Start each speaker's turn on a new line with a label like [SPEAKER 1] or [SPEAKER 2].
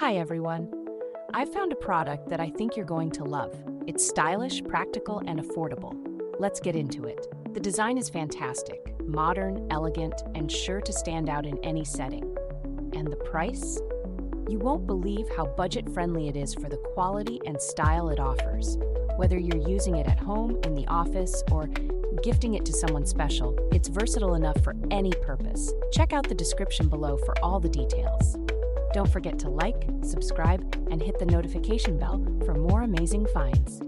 [SPEAKER 1] Hi everyone. I've found a product that I think you're going to love. It's stylish, practical, and affordable. Let's get into it. The design is fantastic, modern, elegant, and sure to stand out in any setting. And the price? You won't believe how budget-friendly it is for the quality and style it offers. Whether you're using it at home, in the office, or gifting it to someone special, it's versatile enough for any purpose. Check out the description below for all the details. Don't forget to like, subscribe, and hit the notification bell for more amazing finds.